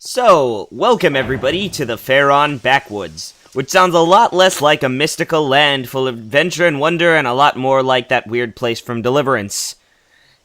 So, welcome everybody to the Faron Backwoods, which sounds a lot less like a mystical land full of adventure and wonder and a lot more like that weird place from Deliverance.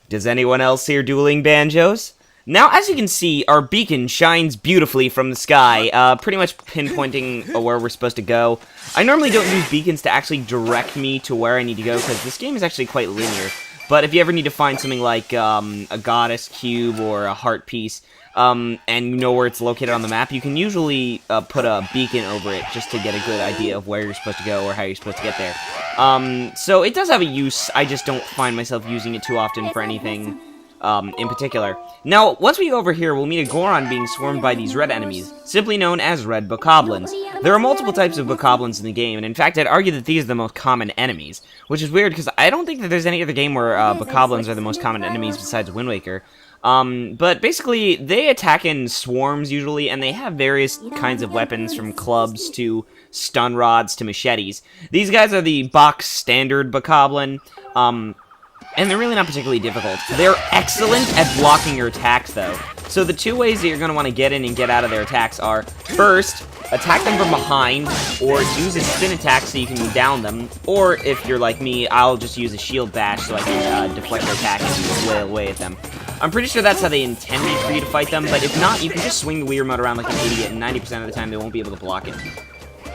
Does anyone else hear dueling banjos? Now, as you can see, our beacon shines beautifully from the sky, pretty much pinpointing where we're supposed to go. I normally don't use beacons to actually direct me to where I need to go, because this game is actually quite linear. But if you ever need to find something like a goddess cube or a heart piece, and you know where it's located on the map, you can usually put a beacon over it just to get a good idea of where you're supposed to go or how you're supposed to get there. So it does have a use, I just don't find myself using it too often for anything in particular. Now, once we go over here, we'll meet a Goron being swarmed by these red enemies, simply known as red Bokoblins. There are multiple types of Bokoblins in the game, and in fact, I'd argue that these are the most common enemies, which is weird, because I don't think that there's any other game where Bokoblins are the most common enemies besides Wind Waker. But basically, they attack in swarms usually, and they have various kinds of weapons, from clubs to stun rods to machetes. These guys are the box standard Bokoblin, and they're really not particularly difficult. They're excellent at blocking your attacks, though. So the two ways that you're going to want to get in and get out of their attacks are, first, attack them from behind, or use a spin attack so you can down them, or if you're like me, I'll just use a shield bash so I can deflect their attack and flail away at them. I'm pretty sure that's how they intended for you to fight them, but if not, you can just swing the Wii Remote around like an idiot, and 90% of the time they won't be able to block it.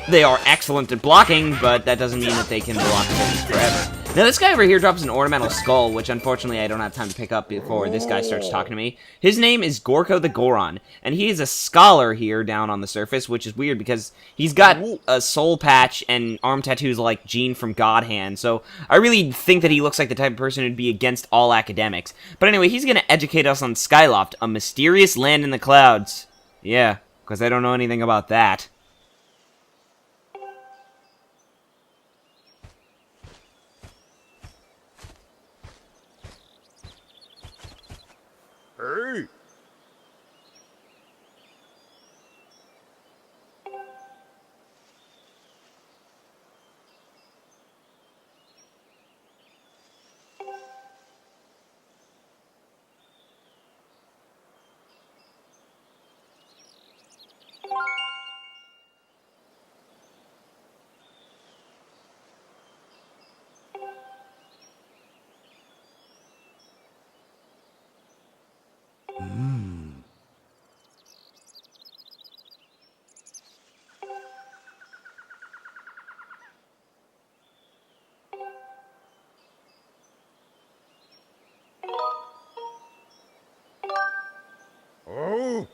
They are excellent at blocking, but that doesn't mean that they can block things forever. Now, this guy over here drops an ornamental skull, which unfortunately I don't have time to pick up before this guy starts talking to me. His name is Gorko The Goron, and he is a scholar here down on the surface, which is weird because he's got a soul patch and arm tattoos like Gene from God Hand, so I really think that he looks like the type of person who'd be against all academics. But anyway, he's going to educate us on Skyloft, a mysterious land in the clouds. Yeah, because I don't know anything about that. Hey! Oh!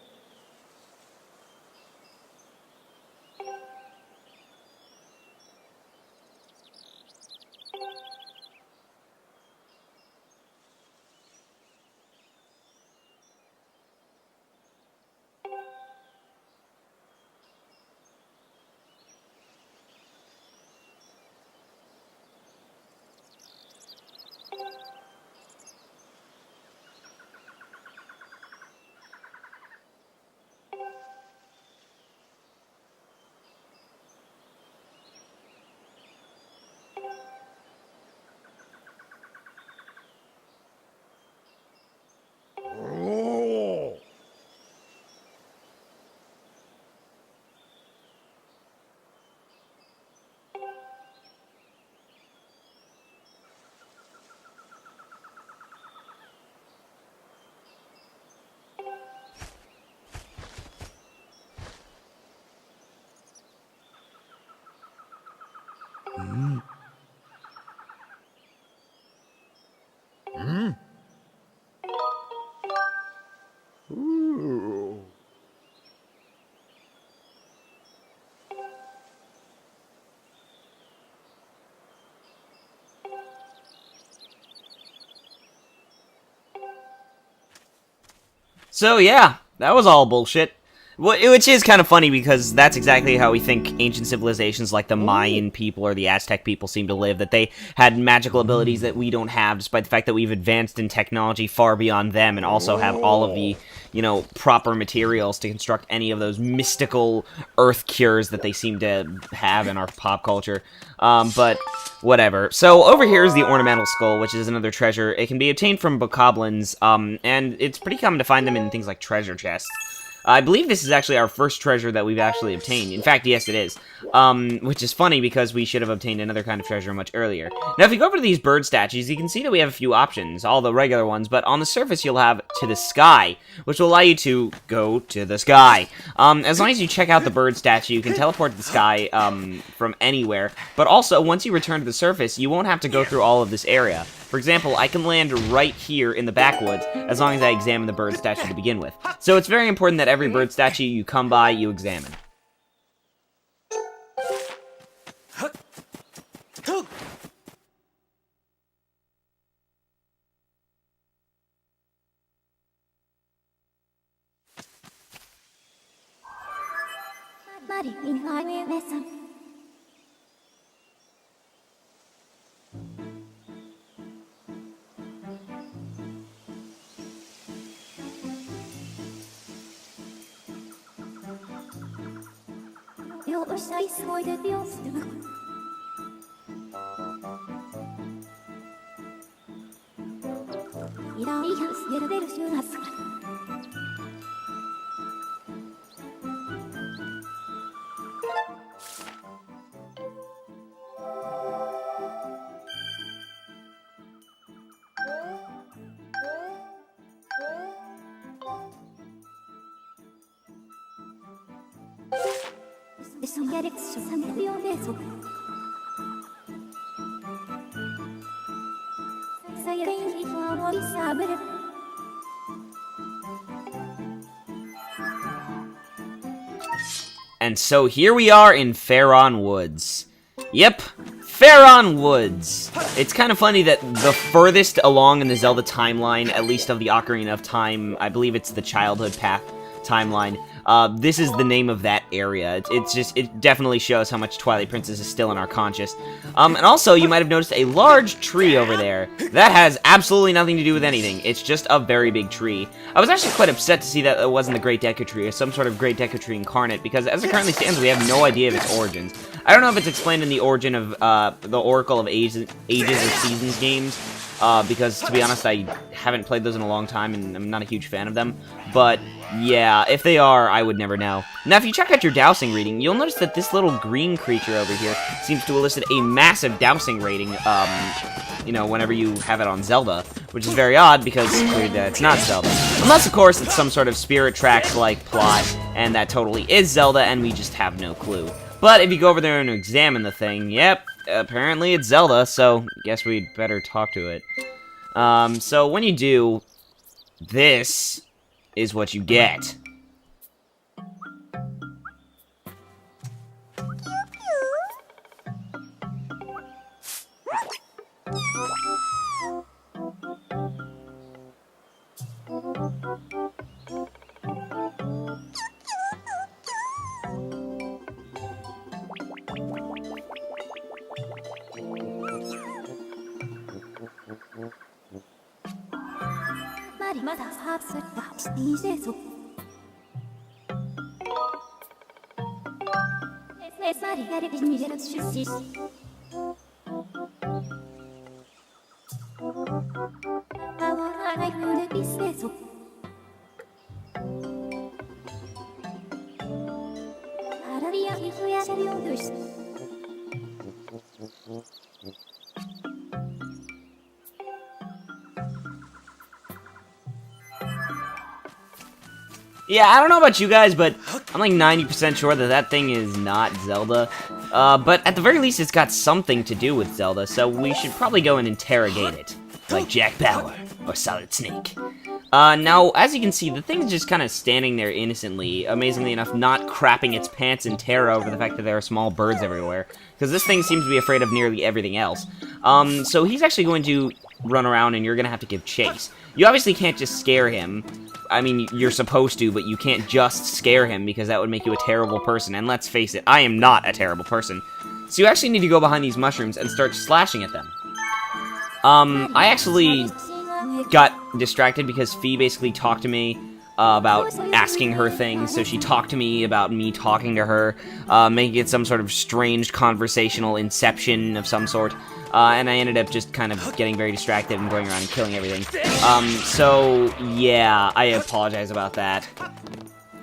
Oh! Ooh. So yeah, that was all bullshit. Which is kind of funny because that's exactly how we think ancient civilizations like the Mayan people or the Aztec people seem to live, that they had magical abilities that we don't have, despite the fact that we've advanced in technology far beyond them and also have all of the, you know, proper materials to construct any of those mystical earth cures that they seem to have in our pop culture. But whatever. So over here is the ornamental skull, which is another treasure. It can be obtained from Bokoblins, and it's pretty common to find them in things like treasure chests. I believe this is actually our first treasure that we've actually obtained. In fact, yes, it is. Which is funny because we should have obtained another kind of treasure much earlier. Now, if you go over to these bird statues, you can see that we have a few options, all the regular ones, but on the surface you'll have to the sky, which will allow you to go to the sky. As long as you check out the bird statue, you can teleport to the sky from anywhere, but also, once you return to the surface, you won't have to go through all of this area. For example, I can land right here in the backwoods, as long as I examine the bird statue to begin with. So it's very important that every bird statue you come by, you examine. And so here we are in Faron Woods. Yep, Faron Woods. It's kind of funny that the furthest along in the Zelda timeline, at least of the Ocarina of Time, I believe it's the Childhood Path timeline, this is the name of that area. It definitely shows how much Twilight Princess is still in our conscious. And also, you might have noticed a large tree over there. That has absolutely nothing to do with anything. It's just a very big tree. I was actually quite upset to see that it wasn't the Great Deku Tree, or some sort of Great Deku Tree incarnate, because as it currently stands, we have no idea of its origins. I don't know if it's explained in the origin of the Oracle of Ages or Seasons games, because, to be honest, I haven't played those in a long time, and I'm not a huge fan of them. But, yeah, if they are, I would never know. Now, if you check out your dowsing reading, you'll notice that this little green creature over here seems to elicit a massive dowsing rating, you know, whenever you have it on Zelda, which is very odd, because clearly it's not Zelda. Unless, of course, it's some sort of Spirit Tracks-like plot, and that totally is Zelda, and we just have no clue. But if you go over there and examine the thing, yep, apparently it's Zelda, so I guess we'd better talk to it. So when you do, this is what you get. Yeah, I don't know about you guys, but I'm like 90% sure that that thing is not Zelda. But at the very least, it's got something to do with Zelda, so we should probably go and interrogate it. Like Jack Bauer or Solid Snake. Now, as you can see, the thing's just kind of standing there innocently, amazingly enough, not crapping its pants in terror over the fact that there are small birds everywhere. Because this thing seems to be afraid of nearly everything else. So he's actually going to run around and you're going to have to give chase. You obviously can't just scare him. I mean, you're supposed to, but you can't just scare him because that would make you a terrible person. And let's face it, I am not a terrible person. So you actually need to go behind these mushrooms and start slashing at them. I actually got distracted because Fee basically talked to me about asking her things, so she talked to me about me talking to her, making it some sort of strange conversational inception of some sort, and I ended up just kind of getting very distracted and going around and killing everything. So, yeah, I apologize about that.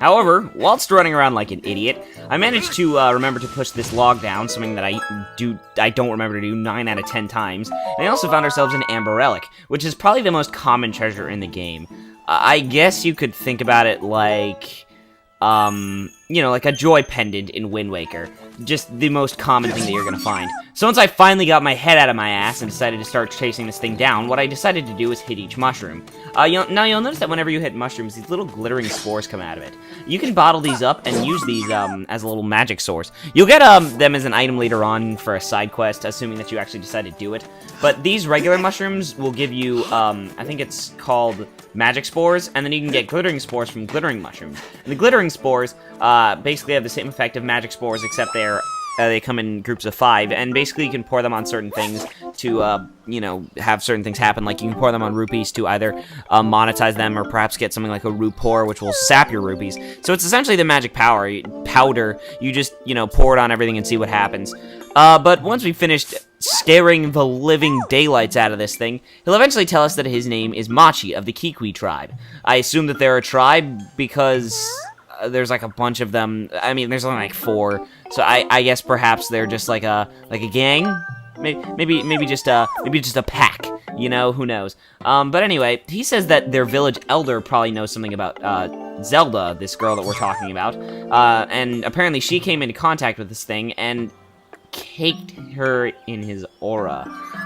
However, whilst running around like an idiot, I managed to remember to push this log down, something that I don't remember to do 9 out of 10 times, and I also found ourselves an Amber Relic, which is probably the most common treasure in the game. I guess you could think about it like, you know, like a joy pendant in Wind Waker. Just the most common thing that you're gonna find. So once I finally got my head out of my ass and decided to start chasing this thing down, what I decided to do was hit each mushroom. Now you'll notice that whenever you hit mushrooms, these little glittering spores come out of it. You can bottle these up and use these as a little magic source. You'll get them as an item later on for a side quest, assuming that you actually decide to do it. But these regular mushrooms will give you, I think it's called magic spores, and then you can get glittering spores from glittering mushrooms. And the glittering spores basically have the same effect of magic spores, except they come in groups of 5, and basically you can pour them on certain things to, you know, have certain things happen. Like you can pour them on rupees to either monetize them, or perhaps get something like a root pour, which will sap your rupees. So it's essentially the magic powder. You just, you know, pour it on everything and see what happens. But once we finished scaring the living daylights out of this thing, he'll eventually tell us that his name is Machi of the Kikwi tribe. I assume that they're a tribe because there's like a bunch of them. I mean, there's only like 4, so I guess perhaps they're just like a gang, maybe just a pack. You know, who knows? But anyway, he says that their village elder probably knows something about Zelda, this girl that we're talking about, and apparently she came into contact with this thing and caked her in his aura.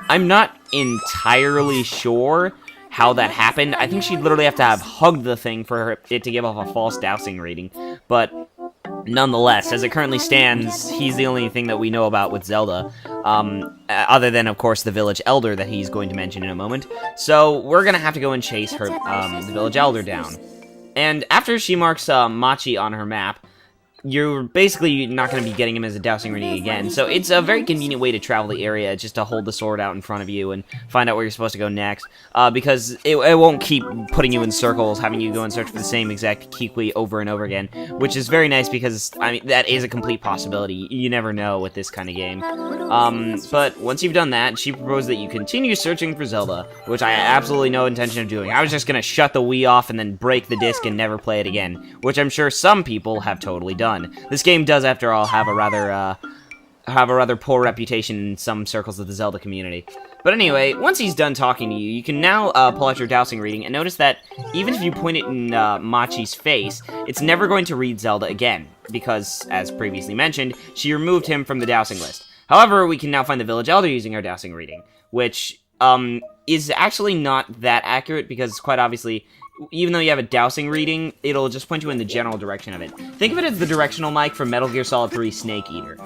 I'm not entirely sure how that happened. I think she'd literally have to have hugged the thing for it to give off a false dowsing rating. But nonetheless, as it currently stands, he's the only thing that we know about with Zelda, other than, of course, the village elder that he's going to mention in a moment. So we're gonna have to go and chase her, the village elder down. And after she marks Machi on her map, you're basically not going to be getting him as a dowsing rating again, so it's a very convenient way to travel the area, just to hold the sword out in front of you and find out where you're supposed to go next, because it won't keep putting you in circles, having you go and search for the same exact Kikwi over and over again, which is very nice because, I mean, that is a complete possibility. You never know with this kind of game. But once you've done that, she proposed that you continue searching for Zelda, which I had absolutely no intention of doing. I was just going to shut the Wii off and then break the disc and never play it again, which I'm sure some people have totally done. This game does, after all, have a rather poor reputation in some circles of the Zelda community. But anyway, once he's done talking to you, you can now pull out your dowsing reading and notice that even if you point it in Machi's face, it's never going to read Zelda again, because, as previously mentioned, she removed him from the dowsing list. However, we can now find the village elder using our dowsing reading, which is actually not that accurate, because quite obviously, even though you have a dowsing reading, it'll just point you in the general direction of it. Think of it as the directional mic from Metal Gear Solid 3 Snake Eater.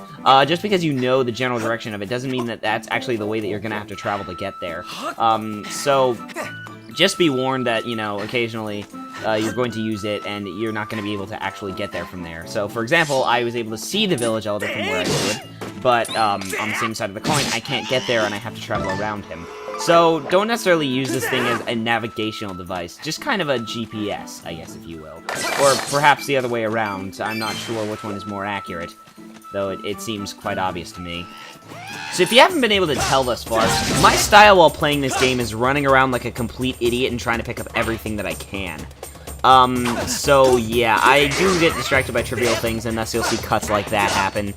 Just because you know the general direction of it doesn't mean that that's actually the way that you're going to have to travel to get there. So just be warned that, you know, occasionally you're going to use it and you're not going to be able to actually get there from there. So, for example, I was able to see the village elder from where I stood, but on the same side of the coin, I can't get there and I have to travel around him. So, don't necessarily use this thing as a navigational device, just kind of a GPS, I guess, if you will. Or perhaps the other way around. I'm not sure which one is more accurate, though it seems quite obvious to me. So if you haven't been able to tell thus far, my style while playing this game is running around like a complete idiot and trying to pick up everything that I can. So yeah, I do get distracted by trivial things, and thus you'll see cuts like that happen.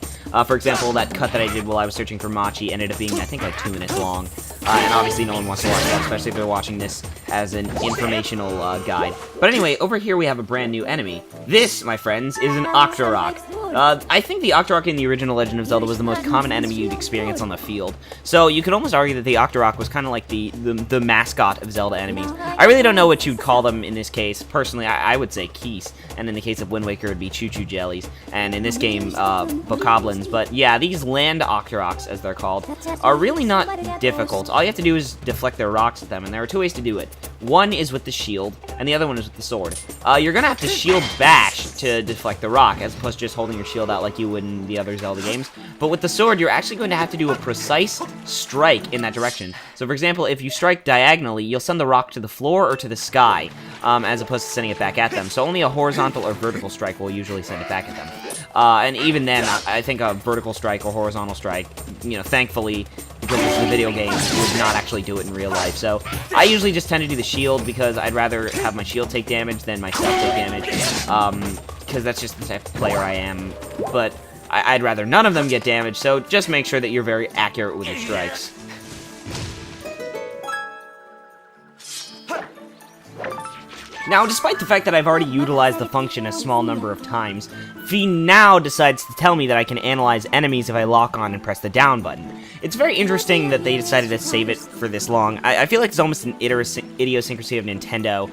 For example, that cut that I did while I was searching for Machi ended up being, I think, like 2 minutes long. And obviously no one wants to watch that, especially if they're watching this as an informational guide. But anyway, over here we have a brand new enemy. This, my friends, is an Octorok. I think the Octorok in the original Legend of Zelda was the most common enemy you'd experience on the field. So you could almost argue that the Octorok was kind of like the mascot of Zelda enemies. I really don't know what you'd call them in this case. Personally, I would say Keese, and in the case of Wind Waker, it'd be Choo-Choo Jellies, and in this game, Bokoblins. But yeah, these land Octoroks, as they're called, are really not difficult. All you have to do is deflect their rocks at them, and there are 2 ways to do it. One is with the shield, and the other one is with the sword. You're gonna have to shield bash to deflect the rock, as opposed to just holding your shield out like you would in the other Zelda games. But with the sword, you're actually going to have to do a precise strike in that direction. So for example, if you strike diagonally, you'll send the rock to the floor or to the sky, as opposed to sending it back at them. So only a horizontal or vertical strike will usually send it back at them. And even then, I think a vertical strike or horizontal strike, you know, thankfully, because this is a video game, would not actually do it in real life. So I usually just tend to do the shield because I'd rather have my shield take damage than myself take damage. because that's just the type of player I am, but I'd rather none of them get damaged, so just make sure that you're very accurate with your strikes. Now, despite the fact that I've already utilized the function a small number of times, Fi now decides to tell me that I can analyze enemies if I lock on and press the down button. It's very interesting that they decided to save it for this long. I feel like it's almost an idiosyncrasy of Nintendo,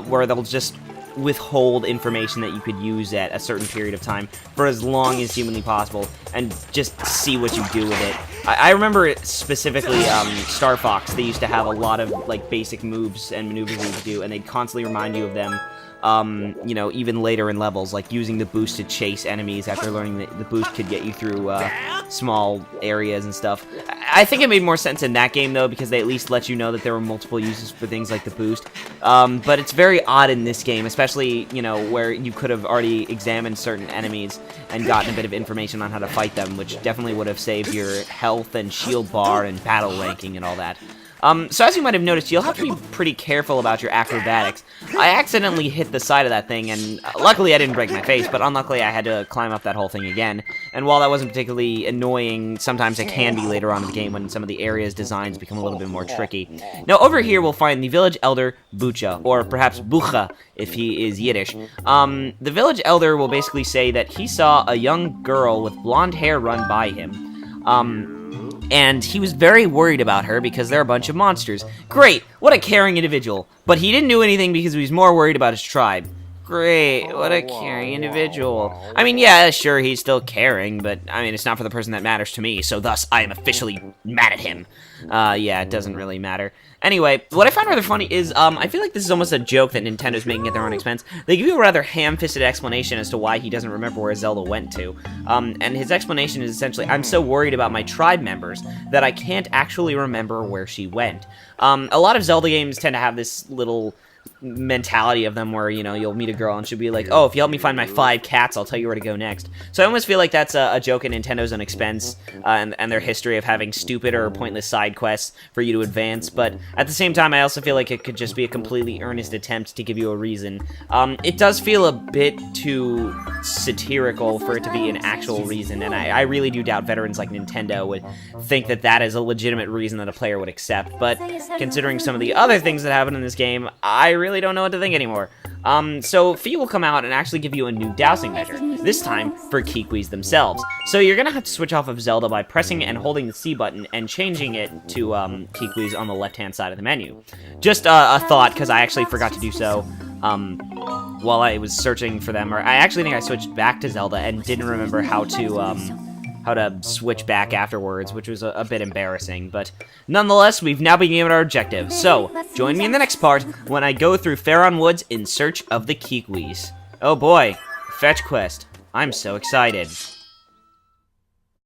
where they'll just withhold information that you could use at a certain period of time for as long as humanly possible, and just see what you do with it. I remember specifically Star Fox. They used to have a lot of like basic moves and maneuvers that you could do, and they'd constantly remind you of them. You know, even later in levels, like using the boost to chase enemies after learning that the boost could get you through small areas and stuff. I think it made more sense in that game, though, because they at least let you know that there were multiple uses for things like the boost. But it's very odd in this game, especially, you know, where you could have already examined certain enemies and gotten a bit of information on how to fight them, which definitely would have saved your health and shield bar and battle ranking and all that. So as you might have noticed, you'll have to be pretty careful about your acrobatics. I accidentally hit the side of that thing, and luckily I didn't break my face, but unluckily I had to climb up that whole thing again. And while that wasn't particularly annoying, sometimes it can be later on in the game when some of the area's designs become a little bit more tricky. Now over here we'll find the village elder Bucha, or perhaps Bucha if he is Yiddish. The village elder will basically say that he saw a young girl with blonde hair run by him. And he was very worried about her because they're a bunch of monsters. Great, what a caring individual. But he didn't do anything because he was more worried about his tribe. Great, what a caring individual. I mean, yeah, sure, he's still caring, but, I mean, it's not for the person that matters to me, so thus, I am officially mad at him. Yeah, it doesn't really matter. Anyway, what I find rather funny is, I feel like this is almost a joke that Nintendo's making at their own expense. They give you a rather ham-fisted explanation as to why he doesn't remember where Zelda went to. And his explanation is essentially, I'm so worried about my tribe members that I can't actually remember where she went. A lot of Zelda games tend to have this little mentality of them where, you know, you'll meet a girl and she'll be like, oh, if you help me find my 5 cats, I'll tell you where to go next. So I almost feel like that's a joke at Nintendo's own expense, and their history of having stupid or pointless side quests for you to advance, but at the same time, I also feel like it could just be a completely earnest attempt to give you a reason. It does feel a bit too satirical for it to be an actual reason, and I really do doubt veterans like Nintendo would think that that is a legitimate reason that a player would accept, but considering some of the other things that happen in this game, I really don't know what to think anymore. So Fi will come out and actually give you a new dowsing measure, this time for Kikwis themselves. So you're gonna have to switch off of Zelda by pressing and holding the C button and changing it to Kikwis on the left-hand side of the menu. Just a thought, because I actually forgot to do so while I was searching for them, or I actually think I switched back to Zelda and didn't remember how to switch back afterwards, which was a bit embarrassing, but nonetheless, we've now been given our objective, so join me in the next part when I go through Faron Woods in search of the Kikwis. Oh boy, fetch quest. I'm so excited.